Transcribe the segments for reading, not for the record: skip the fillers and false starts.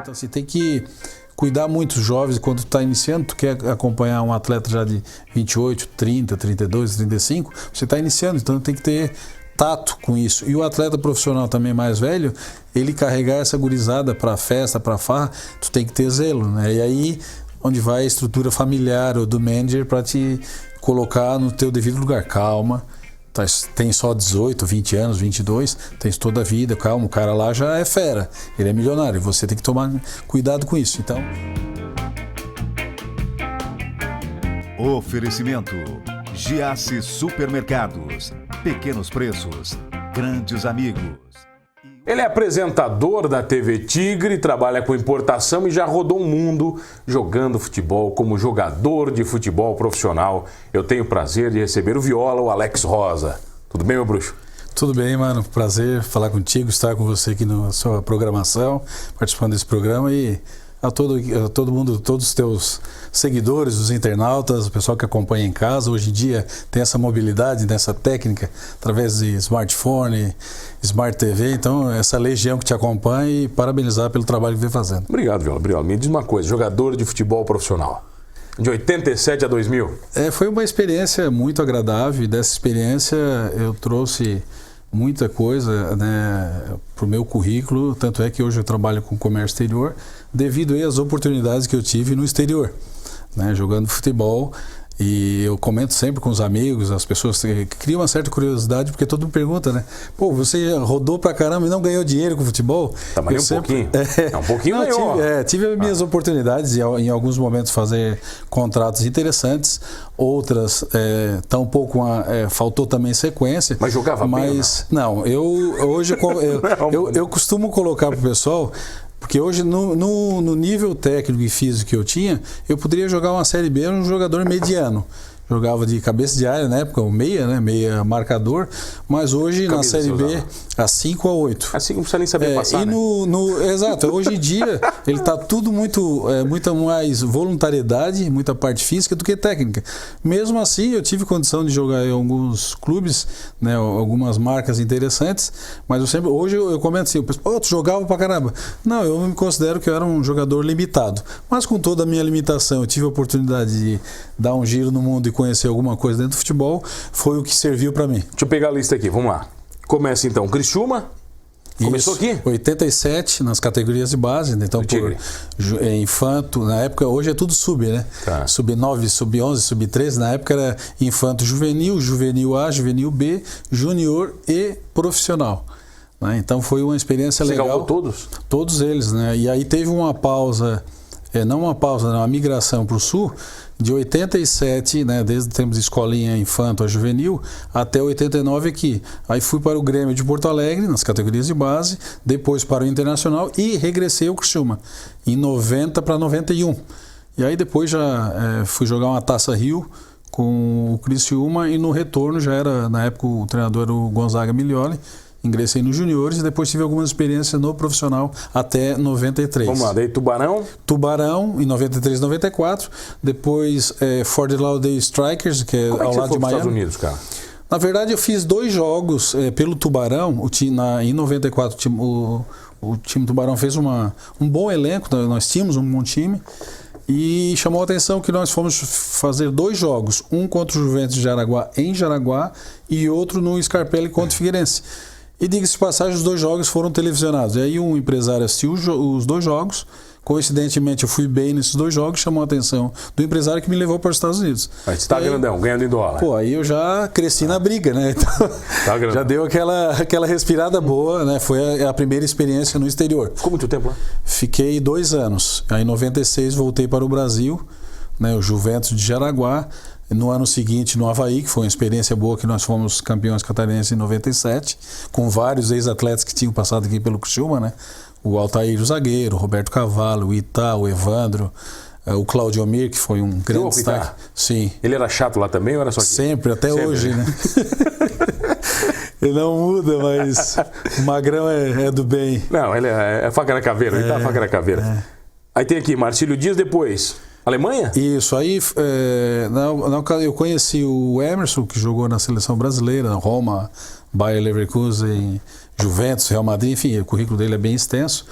Então você tem que cuidar muito dos jovens quando tu está iniciando, tu quer acompanhar um atleta já de 28, 30, 32, 35, você está iniciando, então tem que ter tato com isso. E o atleta profissional também mais velho, ele carregar essa gurizada para festa, para farra, tu tem que ter zelo, né? E aí onde vai a estrutura familiar ou do manager para te colocar no teu devido lugar. Calma, tem só 18, 20 anos, 22, tens toda a vida, calma, o cara lá já é fera, ele é milionário, você tem que tomar cuidado com isso. Então, oferecimento Giasse Supermercados, pequenos preços, grandes amigos. Ele é apresentador da TV Tigre, trabalha com importação e já rodou o mundo jogando futebol como jogador de futebol profissional. Eu tenho o prazer de receber o Viola, o Alex Rosa. Tudo bem, meu bruxo? Tudo bem, mano. Prazer falar contigo, estar com você aqui na sua programação, participando desse programa e a todo mundo, todos os teus seguidores, os internautas, o pessoal que acompanha em casa. Hoje em dia tem essa mobilidade, nessa técnica, através de smartphone, Smart TV, então essa legião que te acompanha e parabenizar pelo trabalho que vem fazendo. Obrigado, Viola. Obrigado. Me diz uma coisa, jogador de futebol profissional, de 87 a 2000. Foi uma experiência muito agradável e dessa experiência eu trouxe muita coisa, né, para o meu currículo, tanto é que hoje eu trabalho com comércio exterior, devido aí às oportunidades que eu tive no exterior, né, jogando futebol. E eu comento sempre com os amigos, as pessoas que criam uma certa curiosidade, porque todo mundo pergunta, né? Pô, você rodou pra caramba e não ganhou dinheiro com futebol? Tá, mas pouquinho. Um pouquinho maior. Tive minhas oportunidades de, em alguns momentos, fazer contratos interessantes, outras tão pouco, faltou também sequência. Mas jogava bem, não, eu costumo colocar pro pessoal. Porque hoje, no nível técnico e físico que eu tinha, eu poderia jogar uma Série B, um jogador mediano. Jogava de cabeça de área, na época, o meia, né? Meia marcador. Mas hoje, na Série B, a 5 a 8. Assim não precisa nem saber passar, né? Exato. Hoje em dia, ele está tudo muita mais voluntariedade, muita parte física do que técnica. Mesmo assim, eu tive condição de jogar em alguns clubes, né? Algumas marcas interessantes, mas hoje eu comento assim, tu jogava pra caramba. Não, eu me considero que eu era um jogador limitado. Mas com toda a minha limitação, eu tive a oportunidade de dar um giro no mundo e conhecer alguma coisa dentro do futebol, foi o que serviu para mim. Deixa eu pegar a lista aqui, vamos lá. Começa então, Criciúma. Começou aqui? 87, nas categorias de base, né? Então por infanto, na época, hoje é tudo sub, né? Tá. Sub-9, sub-11, sub-13, na época era infanto juvenil, juvenil A, juvenil B, júnior e profissional. Né? Então foi uma experiência legal. Você galgou todos? Todos eles, né? E aí teve uma pausa, uma migração para o sul, de 87, né, desde temos escolinha infanto a juvenil, até 89 aqui. Aí fui para o Grêmio de Porto Alegre, nas categorias de base, depois para o Internacional e regressei ao Criciúma, em 90 para 91. E aí depois já fui jogar uma Taça Rio com o Criciúma e no retorno já era, na época o treinador era o Gonzaga Miglioli. Ingressei nos juniores e depois tive algumas experiências no profissional até 93. Vamos lá, daí Tubarão? Tubarão, em 93, 94. Depois Fort Lauderdale Strikers, que é ao lado de Miami. Estados Unidos, cara? Na verdade, eu fiz 2 jogos pelo Tubarão. Em 94, o time Tubarão fez um bom elenco, nós tínhamos um bom time. E chamou a atenção que nós fomos fazer 2 jogos. Um contra o Juventus de Jaraguá, em Jaraguá, e outro no Scarpelli contra o Figueirense. E diga-se de passagem, os 2 jogos foram televisionados. E aí um empresário assistiu os 2 jogos. Coincidentemente, eu fui bem nesses 2 jogos, chamou a atenção do empresário que me levou para os Estados Unidos. Aí você está grandão, ganhando em dólar. Pô, aí eu já cresci na briga, né? Então, já deu aquela respirada boa, né? Foi a primeira experiência no exterior. Ficou muito tempo lá? Fiquei 2 anos. Aí em 96 voltei para o Brasil, né? O Juventus de Jaraguá. No ano seguinte, no Avaí, que foi uma experiência boa, que nós fomos campeões catarinenses em 97, com vários ex-atletas que tinham passado aqui pelo Criciúma, né? O Altair, o zagueiro, o Roberto Cavallo, o Itá, o Evandro, o Claudio Mir, que foi um grande destaque. Sim. Ele era chato lá também ou era só aqui? Sempre, até hoje, né? Ele não muda, mas o Magrão é do bem. Não, ele é faca na caveira, ele tá faca na caveira. Aí tem aqui, Marcílio Dias depois. Alemanha? Isso, aí eu conheci o Emerson, que jogou na seleção brasileira, Roma, Bayer Leverkusen, Juventus, Real Madrid, enfim, o currículo dele é bem extenso.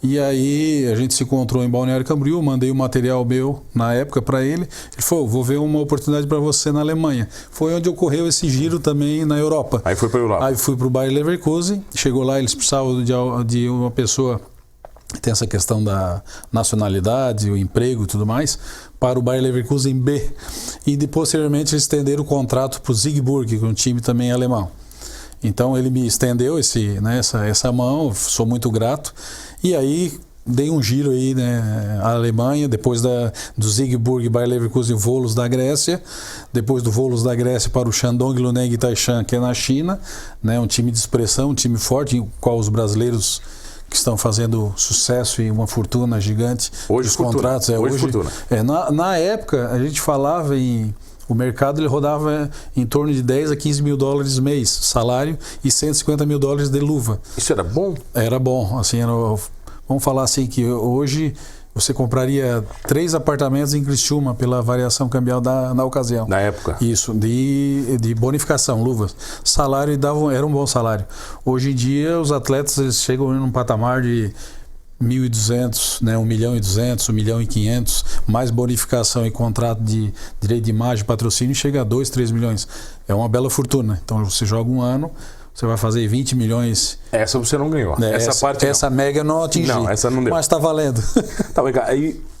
E aí a gente se encontrou em Balneário Camboriú, mandei o material meu na época para ele. Ele falou, vou ver uma oportunidade para você na Alemanha. Foi onde ocorreu esse giro também na Europa. Aí foi para a Europa. Aí fui para o Bayer Leverkusen, chegou lá, eles precisavam de uma pessoa que tem essa questão da nacionalidade, o emprego e tudo mais, para o Bayer Leverkusen B. E posteriormente eles estenderam o contrato para o Siegburg, que é um time também alemão. Então ele me estendeu essa mão, sou muito grato. E aí dei um giro aí, né, a Alemanha, depois do Siegburg, Bayer Leverkusen, Volos da Grécia, depois do Volos da Grécia para o Shandong Luneng Taishan, que é na China, né, um time de expressão, um time forte, em qual os brasileiros que estão fazendo sucesso e uma fortuna gigante. Hoje os fortuna. Contratos, hoje fortuna. Na época a gente falava o mercado ele rodava em torno de 10 a 15 mil dólares mês, salário, e 150 mil dólares de luva. Isso era bom? Era bom. Assim, vamos falar assim que hoje você compraria 3 apartamentos em Criciúma pela variação cambial na ocasião. Na época? Isso, de bonificação, luvas. Salário era um bom salário. Hoje em dia os atletas eles chegam num patamar de 1.200, né, 1.200.000, 1.500.000, mais bonificação e contrato de direito de imagem, patrocínio, chega a 2, 3 milhões. É uma bela fortuna. Então você joga um ano, você vai fazer 20 milhões. Essa você não ganhou. Essa mega eu não atingi. Não, essa não deu. Mas está valendo. Tá,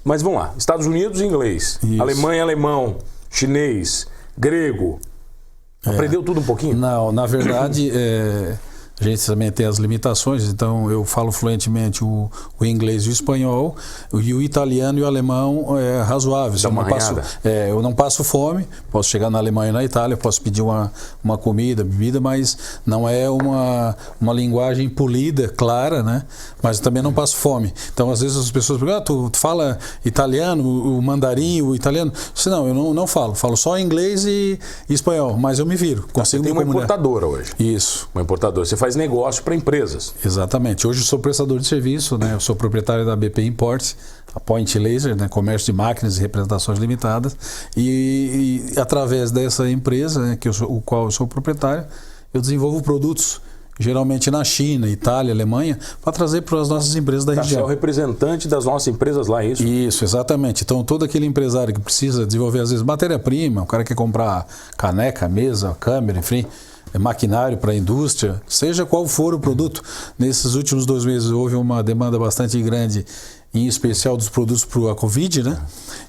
mas vamos lá. Estados Unidos, inglês. Isso. Alemanha, alemão. Chinês. Grego. Aprendeu tudo um pouquinho? Não, na verdade... A gente também tem as limitações, então eu falo fluentemente o inglês e o espanhol, e o italiano e o alemão é razoável. Eu não passo fome, posso chegar na Alemanha e na Itália, posso pedir uma comida, bebida, mas não é uma linguagem polida, clara, né? Mas eu também não passo fome. Então, às vezes as pessoas perguntam, tu fala italiano, o mandarim, o italiano? Não, eu não falo só inglês e espanhol, mas eu me viro, consigo me comunicar. Uma importadora hoje. Isso. Uma importadora. Você faz negócio para empresas. Exatamente. Hoje eu sou prestador de serviço, né? Eu sou proprietário da BP Import, a Point Laser, né? Comércio de máquinas e representações limitadas. E através dessa empresa, né? O qual eu sou proprietário, eu desenvolvo produtos geralmente na China, Itália, Alemanha, para trazer para as nossas empresas da região. Você é o representante das nossas empresas lá, é isso? Isso, exatamente. Então, todo aquele empresário que precisa desenvolver, às vezes, matéria-prima, o cara quer comprar caneca, mesa, câmera, enfim, maquinário para a indústria, seja qual for o produto. Nesses últimos 2 meses houve uma demanda bastante grande, em especial dos produtos para a Covid, né?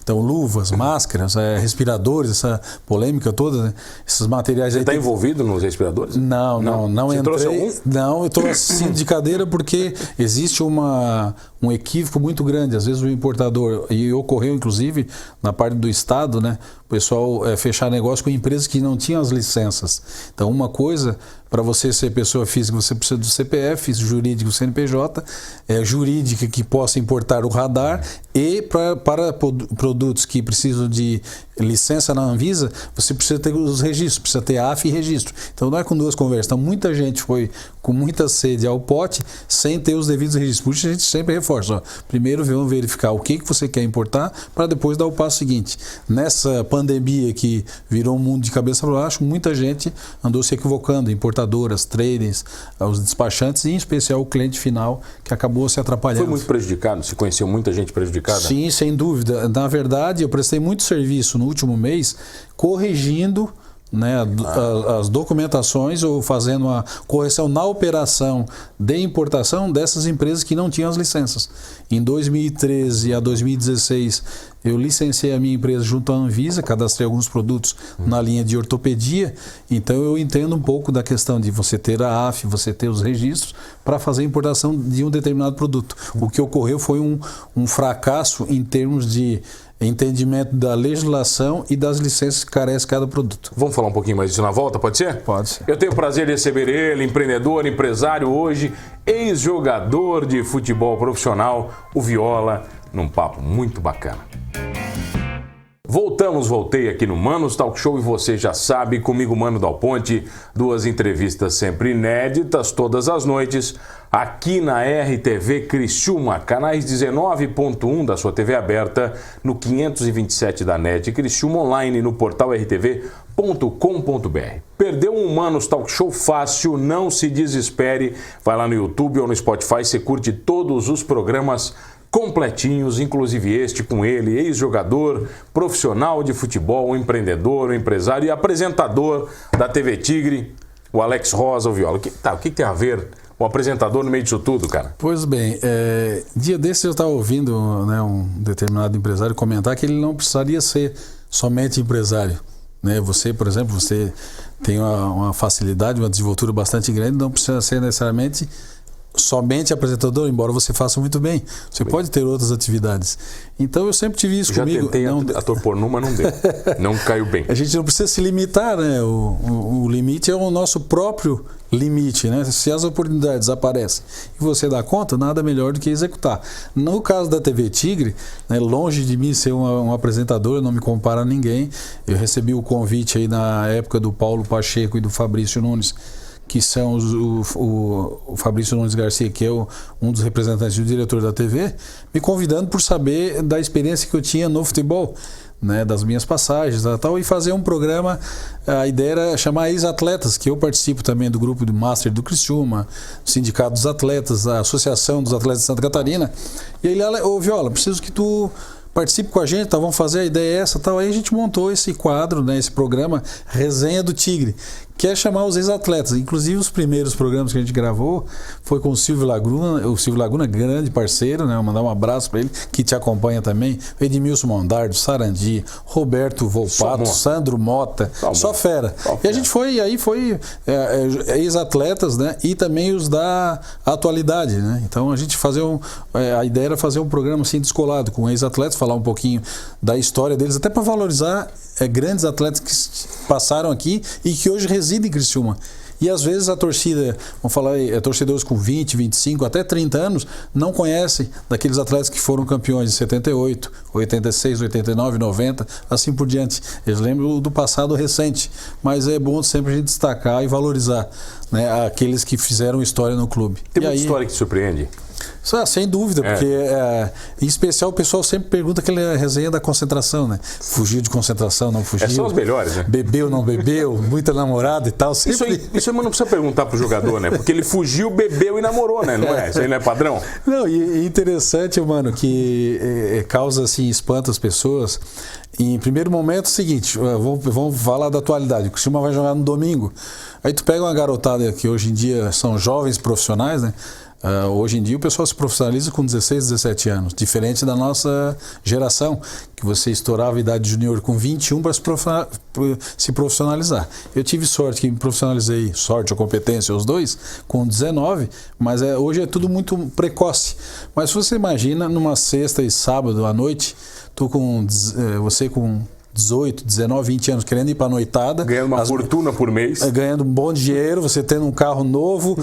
Então, luvas, máscaras, respiradores, essa polêmica toda, né? Esses materiais... Você está envolvido nos respiradores? Não Você entrei. Trouxe algum? Não, eu estou assistindo de cadeira porque existe um equívoco muito grande. Às vezes o importador, e ocorreu inclusive na parte do Estado, né? O pessoal fechar negócio com empresas que não tinham as licenças. Então, uma coisa... Para você ser pessoa física, você precisa do CPF, jurídico, CNPJ, jurídica que possa importar o radar, e para produtos que precisam de licença na Anvisa, você precisa ter os registros, precisa ter AF e registro. Então não é com 2 conversas. Então muita gente foi com muita sede ao pote sem ter os devidos registros. Por isso a gente sempre reforça. Primeiro vamos verificar o que você quer importar para depois dar o passo seguinte. Nessa pandemia que virou um mundo de cabeça para baixo, muita gente andou se equivocando, importadoras, traders, os despachantes e em especial o cliente final que acabou se atrapalhando. Foi muito prejudicado? Você conheceu muita gente prejudicada? Sim, sem dúvida. Na verdade, eu prestei muito serviço no último mês corrigindo, né, as documentações ou fazendo uma correção na operação de importação dessas empresas que não tinham as licenças. Em 2013 a 2016, eu licenciei a minha empresa junto à Anvisa, cadastrei alguns produtos na linha de ortopedia, então eu entendo um pouco da questão de você ter a AF, você ter os registros para fazer a importação de um determinado produto. O que ocorreu foi um fracasso em termos de entendimento da legislação e das licenças que carece cada produto. Vamos falar um pouquinho mais disso na volta, pode ser? Pode ser. Eu tenho o prazer de receber ele, empreendedor, empresário hoje, ex-jogador de futebol profissional, o Viola, num papo muito bacana. Voltei aqui no Manos Talk Show e você já sabe, comigo Mano Dal Ponte, 2 entrevistas sempre inéditas, todas as noites, aqui na RTV Criciúma, canais 19.1 da sua TV aberta, no 527 da NET Criciúma, online no portal rtv.com.br. Perdeu um Manos Talk Show fácil, não se desespere, vai lá no YouTube ou no Spotify, você curte todos os programas completinhos, inclusive este com ele, ex-jogador, profissional de futebol, empreendedor, empresário e apresentador da TV Tigre, o Alex Rosa, o Viola. O que tem a ver o apresentador no meio disso tudo, cara? Pois bem, dia desses eu estava ouvindo, né, um determinado empresário comentar que ele não precisaria ser somente empresário. Né? Você, por exemplo, você tem uma facilidade, uma desenvoltura bastante grande, não precisa ser necessariamente somente apresentador, embora você faça muito bem. Você pode ter outras atividades. Então eu sempre tive isso comigo. Já tentei ator pornô, mas não deu. Não caiu bem. A gente não precisa se limitar, né? O limite é o nosso próprio limite, né? Se as oportunidades aparecem e você dá conta, nada melhor do que executar. No caso da TV Tigre, né, longe de mim ser um apresentador, eu não me comparo a ninguém. Eu recebi o convite aí na época do Paulo Pacheco e do Fabrício Nunes, que são o Fabrício Nunes Garcia, que é um dos representantes do diretor da TV, me convidando por saber da experiência que eu tinha no futebol, né, das minhas passagens e tal, e fazer um programa. A ideia era chamar ex-atletas, que eu participo também do grupo do Master do Criciúma, do Sindicato dos Atletas, da Associação dos Atletas de Santa Catarina. E ele, ô Viola, preciso que tu participe com a gente, tá? Vamos fazer, a ideia é essa, tal. Aí a gente montou esse quadro, né, esse programa Resenha do Tigre, que é chamar os ex-atletas. Inclusive os primeiros programas que a gente gravou foi com o Silvio Laguna, grande parceiro, né? Vou mandar um abraço para ele, que te acompanha também, Edmilson Mondardo, Sarandi, Roberto Volpato, Sandro Mota, só fera. E a gente foi ex-atletas, né? E também os da atualidade, né? Então a gente a ideia era fazer um programa assim descolado com ex-atletas, falar um pouquinho da história deles, até para valorizar grandes atletas que passaram aqui e que hoje residem em Criciúma. E às vezes a torcida, vamos falar aí, torcedores com 20, 25, até 30 anos, não conhecem daqueles atletas que foram campeões em 78, 86, 89, 90, assim por diante. Eles lembram do passado recente, mas é bom sempre a gente destacar e valorizar, né, aqueles que fizeram história no clube. Tem muita história que te surpreende? Sem dúvida, porque em especial o pessoal sempre pergunta aquela resenha da concentração, né? Fugiu de concentração, não fugiu. São os melhores, né? Bebeu, não bebeu, muita namorada e tal. Sempre... Isso aí não precisa perguntar pro jogador, né? Porque ele fugiu, bebeu e namorou, né? Não é? Isso aí não é padrão? Não, e interessante, mano, que causa assim, espanto as pessoas. Em primeiro momento é o seguinte, vamos falar da atualidade. O Criciúma vai jogar no domingo. Aí tu pega uma garotada que hoje em dia são jovens profissionais, né? Hoje em dia o pessoal se profissionaliza com 16, 17 anos, diferente da nossa geração, que você estourava a idade junior com 21 para se profissionalizar. Eu tive sorte que me profissionalizei, sorte ou competência, os dois, com 19, mas hoje é tudo muito precoce. Mas se você imagina, numa sexta e sábado à noite, você com 18, 19, 20 anos querendo ir para a noitada. Ganhando uma fortuna por mês. Ganhando um bom dinheiro, você tendo um carro novo.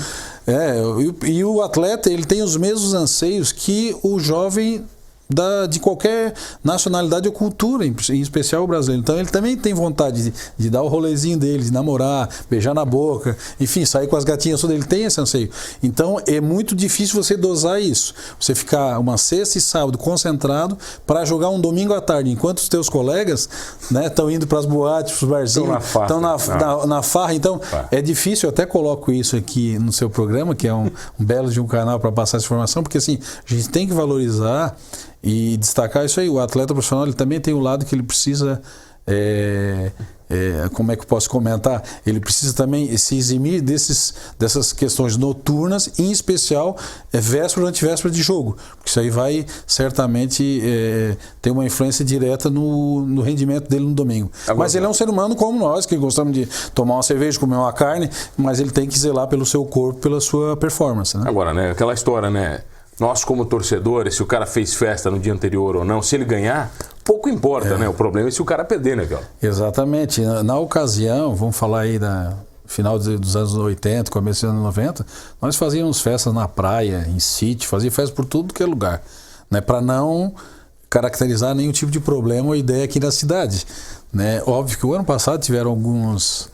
E o atleta, ele tem os mesmos anseios que o jovem de qualquer nacionalidade ou cultura, em especial o brasileiro. Então ele também tem vontade de dar o rolezinho dele, de namorar, beijar na boca, enfim, sair com as gatinhas, ele tem esse anseio. Então é muito difícil você dosar isso. Você ficar uma sexta e sábado concentrado para jogar um domingo à tarde, enquanto os teus colegas, né, estão indo para as boates, para os barzinhos, estão na farra. Então é difícil, eu até coloco isso aqui no seu programa, que é um belo de um canal para passar essa informação, porque assim, a gente tem que valorizar e destacar isso aí. O atleta profissional, ele também tem o lado que ele precisa, como é que eu posso comentar? Ele precisa também se eximir dessas questões noturnas, em especial véspera ou antivéspera de jogo, porque isso aí vai certamente ter uma influência direta no rendimento dele no domingo. Agora, mas ele é um ser humano como nós, que gostamos de tomar uma cerveja, comer uma carne, mas ele tem que zelar pelo seu corpo, pela sua performance, né? Agora, né, aquela história, né? Nós, como torcedores, se o cara fez festa no dia anterior ou não, se ele ganhar, pouco importa, né? O problema é se o cara perder, né, Viola? Exatamente. Na ocasião, vamos falar aí da final dos anos 80, começo dos anos 90, nós fazíamos festas na praia, em sítio, fazia festa por tudo que é lugar, né? Para não caracterizar nenhum tipo de problema ou ideia aqui na cidade, né? Óbvio que o ano passado tiveram alguns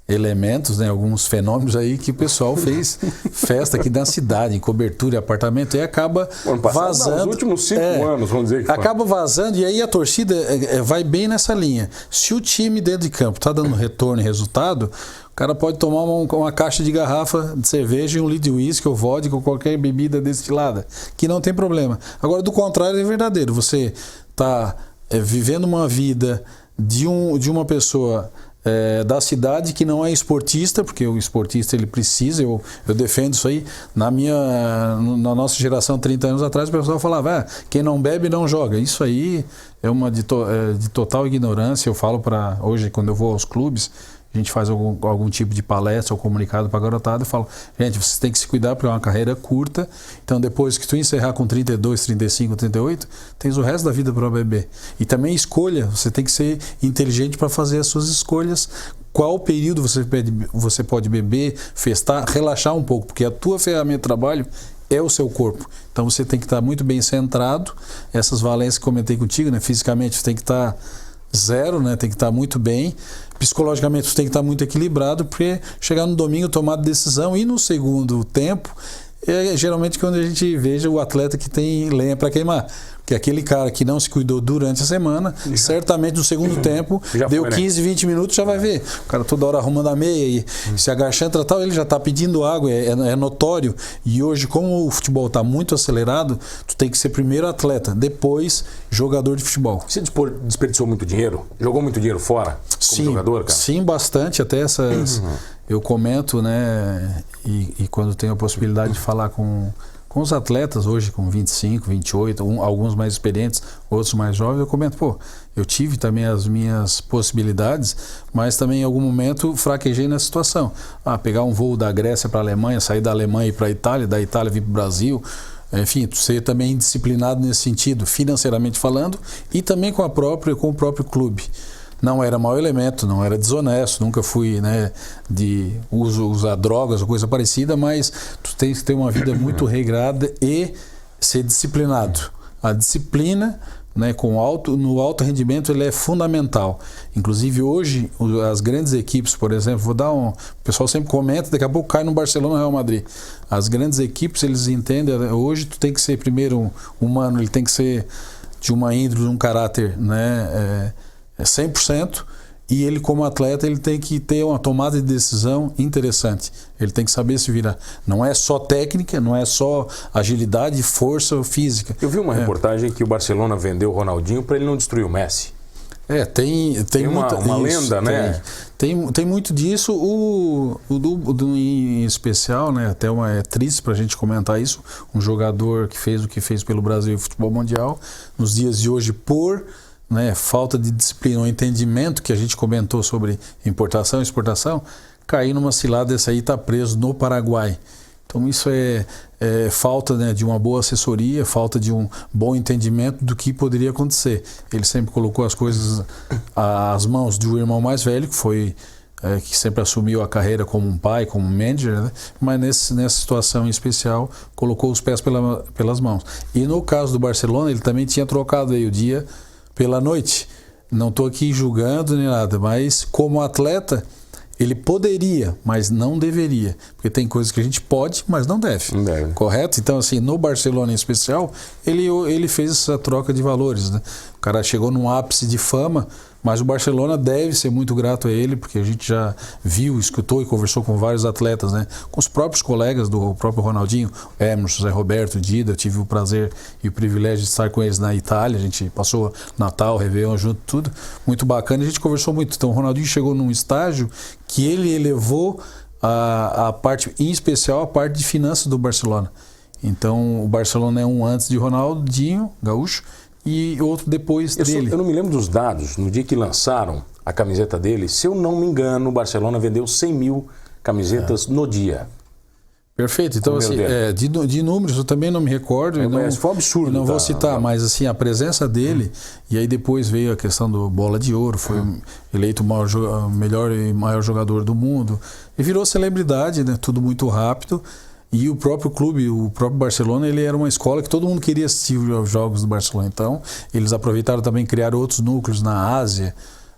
elementos, né, alguns fenômenos aí que o pessoal fez festa aqui na cidade, em cobertura e apartamento, e acaba vazando. Nos últimos 5 anos, vamos dizer que acaba vazando, e aí a torcida vai bem nessa linha. Se o time dentro de campo está dando retorno e resultado, o cara pode tomar uma caixa de garrafa de cerveja e 1 litro de uísque ou vodka ou qualquer bebida destilada, que não tem problema. Agora, do contrário, é verdadeiro. Você está vivendo uma vida de uma pessoa da cidade que não é esportista, porque o esportista ele precisa, eu defendo isso aí. Na nossa geração, 30 anos atrás, o pessoal falava, quem não bebe não joga. Isso aí é uma de total ignorância. Eu falo hoje, quando eu vou aos clubes, a gente faz algum tipo de palestra ou comunicado para a garotada e fala, gente, vocês têm que se cuidar porque é uma carreira curta, então depois que tu encerrar com 32, 35, 38, tens o resto da vida para beber. E também escolha, você tem que ser inteligente para fazer as suas escolhas, qual período você pode beber, festar, relaxar um pouco, porque a tua ferramenta de trabalho é o seu corpo. Então você tem que estar muito bem centrado, essas valências que comentei contigo, né? Fisicamente você tem que estar zero, né? Tem que estar muito bem. Psicologicamente você tem que estar muito equilibrado, porque chegar no domingo, tomar decisão, e no segundo tempo geralmente quando a gente veja o atleta que tem lenha para queimar. Porque aquele cara que não se cuidou durante a semana, certamente no segundo tempo, deu 15, 20 minutos, já vai ver. O cara toda hora arrumando a meia e se agachando, tal, ele já está pedindo água, é notório. E hoje, como o futebol está muito acelerado, tu tem que ser primeiro atleta, depois jogador de futebol. Você desperdiçou muito dinheiro? Jogou muito dinheiro fora como jogador, cara? Sim, bastante. Até essas... Eu comento, né, e quando tenho a possibilidade de falar com os atletas hoje com 25, 28, alguns mais experientes, outros mais jovens, eu comento, eu tive também as minhas possibilidades, mas também em algum momento fraquejei nessa situação. Pegar um voo da Grécia para a Alemanha, sair da Alemanha e ir para a Itália, da Itália vir para o Brasil, enfim, ser também disciplinado nesse sentido, financeiramente falando, e também com o próprio clube. Não era mau elemento, não era desonesto, nunca fui, né, de usar drogas ou coisa parecida, mas tu tens que ter uma vida muito regrada e ser disciplinado. A disciplina, né, no alto rendimento, ele é fundamental. Inclusive hoje, as grandes equipes, por exemplo, o pessoal sempre comenta, daqui a pouco cai no Barcelona, Real Madrid. As grandes equipes, eles entendem, hoje tu tem que ser primeiro humano, ele tem que ser de uma índole, de um caráter, né, 100%, e ele como atleta ele tem que ter uma tomada de decisão interessante, ele tem que saber se virar, não é só técnica, não é só agilidade, força física. Eu vi uma reportagem que o Barcelona vendeu o Ronaldinho para ele não destruir o Messi. Tem uma lenda, né? Tem muito disso, em especial, né? Até é triste pra gente comentar isso, um jogador que fez o que fez pelo Brasil e futebol mundial, nos dias de hoje falta de disciplina, o entendimento que a gente comentou sobre importação e exportação, cair numa cilada dessa aí e está preso no Paraguai. Então isso é falta, né, de uma boa assessoria, falta de um bom entendimento do que poderia acontecer. Ele sempre colocou as coisas às mãos do irmão mais velho, que foi que sempre assumiu a carreira como um pai, como um manager, né? Mas nessa situação em especial colocou os pés pelas mãos. E no caso do Barcelona, ele também tinha trocado aí o dia pela noite. Não estou aqui julgando nem nada, mas como atleta ele poderia, mas não deveria, porque tem coisas que a gente pode, mas não deve. Correto? Então, assim, no Barcelona em especial, ele fez essa troca de valores, né? O cara chegou num ápice de fama, mas o Barcelona deve ser muito grato a ele, porque a gente já viu, escutou e conversou com vários atletas, né? Com os próprios colegas do próprio Ronaldinho, Emerson, José Roberto, Dida. Eu tive o prazer e o privilégio de estar com eles na Itália. A gente passou Natal, Réveillon junto, tudo muito bacana. A gente conversou muito. Então o Ronaldinho chegou num estágio que ele elevou a parte, em especial a parte de finanças do Barcelona. Então o Barcelona é um antes de Ronaldinho Gaúcho e outro depois dele. Eu não me lembro dos dados. No dia que lançaram a camiseta dele, se eu não me engano, o Barcelona vendeu 100 mil camisetas no dia. Perfeito. Então, assim, de números eu também não me recordo. Foi um absurdo. Não vou citar, mas assim, a presença dele, e aí depois veio a questão do Bola de Ouro, foi eleito o melhor e maior jogador do mundo, e virou celebridade, né? Tudo muito rápido. E o próprio clube, o próprio Barcelona, ele era uma escola que todo mundo queria assistir os jogos do Barcelona. Então, eles aproveitaram também criar outros núcleos na Ásia,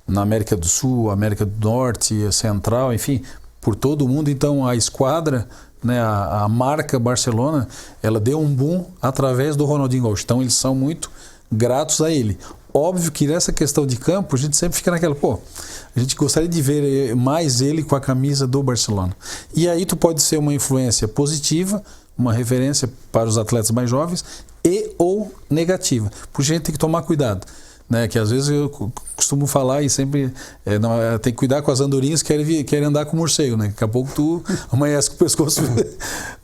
na América do Sul, América do Norte, Central, enfim, por todo o mundo. Então, a esquadra, né, a marca Barcelona, ela deu um boom através do Ronaldinho Gaúcho. Então, eles são muito gratos a ele. Óbvio que nessa questão de campo, a gente sempre fica naquela, a gente gostaria de ver mais ele com a camisa do Barcelona. E aí tu pode ser uma influência positiva, uma referência para os atletas mais jovens, e ou negativa. Por isso a gente tem que tomar cuidado. Né, que às vezes eu costumo falar e sempre tem que cuidar com as andorinhas que querem andar com o morcego, né? Daqui a pouco tu amanhece com o pescoço,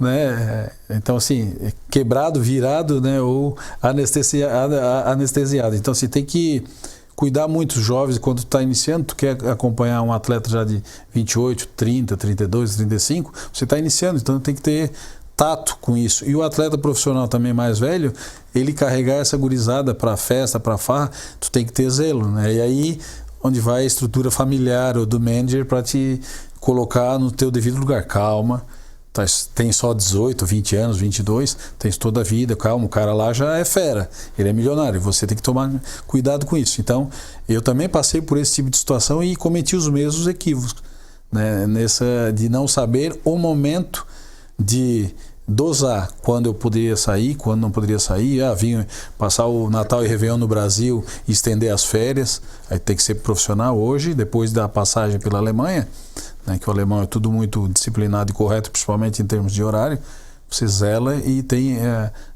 né? Então assim, quebrado, virado, né? Ou anestesiado. Então assim, tem que cuidar muito os jovens. Quando tu está iniciando, tu quer acompanhar um atleta já de 28, 30, 32, 35, você está iniciando, então tem que ter tato com isso. E o atleta profissional também mais velho, ele carregar essa gurizada para festa, para farra, tu tem que ter zelo, né? E aí onde vai a estrutura familiar ou do manager para te colocar no teu devido lugar. Calma, tem só 18, 20 anos, 22, tens toda a vida, calma, o cara lá já é fera, ele é milionário, você tem que tomar cuidado com isso. Então, eu também passei por esse tipo de situação e cometi os mesmos equívocos, né? De não saber o momento de dosar quando eu poderia sair, quando não poderia sair. Vim passar o Natal e Réveillon no Brasil e estender as férias, aí tem que ser profissional. Hoje, depois da passagem pela Alemanha, né, que o alemão é tudo muito disciplinado e correto, principalmente em termos de horário, você zela e tem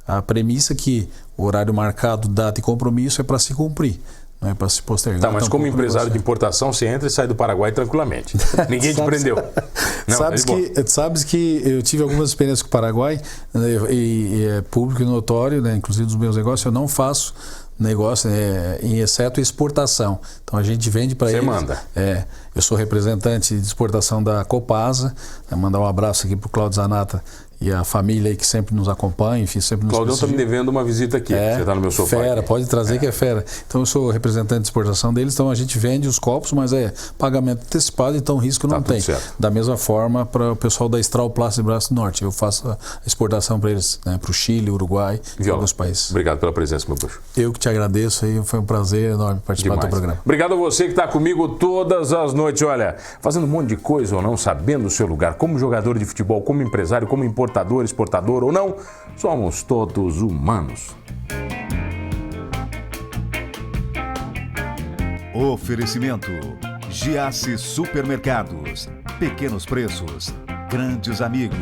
a premissa que o horário marcado, data e compromisso é para se cumprir. Não é para se postergar. Tá, mas como empresário de importação, você entra e sai do Paraguai tranquilamente. Ninguém te prendeu. Não, sabes que eu tive algumas experiências com o Paraguai, né, e é público e notório, né, inclusive dos meus negócios, eu não faço negócio, em exceto exportação. Então a gente vende para eles. Você manda. Eu sou representante de exportação da Copasa, né, mandar um abraço aqui para o Cláudio Zanata e a família aí que sempre nos acompanha, enfim, sempre nos Claudião está me devendo uma visita aqui, você está no meu sofá. Fera, pode trazer que é fera. Então eu sou representante de exportação deles, então a gente vende os copos, mas é pagamento antecipado, então risco não tem. Certo. Da mesma forma para o pessoal da Estralplast e Braço do Norte, eu faço a exportação para eles, né, para o Chile, Uruguai e alguns países. Obrigado pela presença, meu bruxo. Eu que te agradeço, aí foi um prazer enorme participar do teu programa. Obrigado a você que está comigo todas as noites, olha, fazendo um monte de coisa ou não, sabendo o seu lugar, como jogador de futebol, como empresário, como importador, exportador ou não, somos todos humanos. Oferecimento: Giasse Supermercados. Pequenos preços, grandes amigos.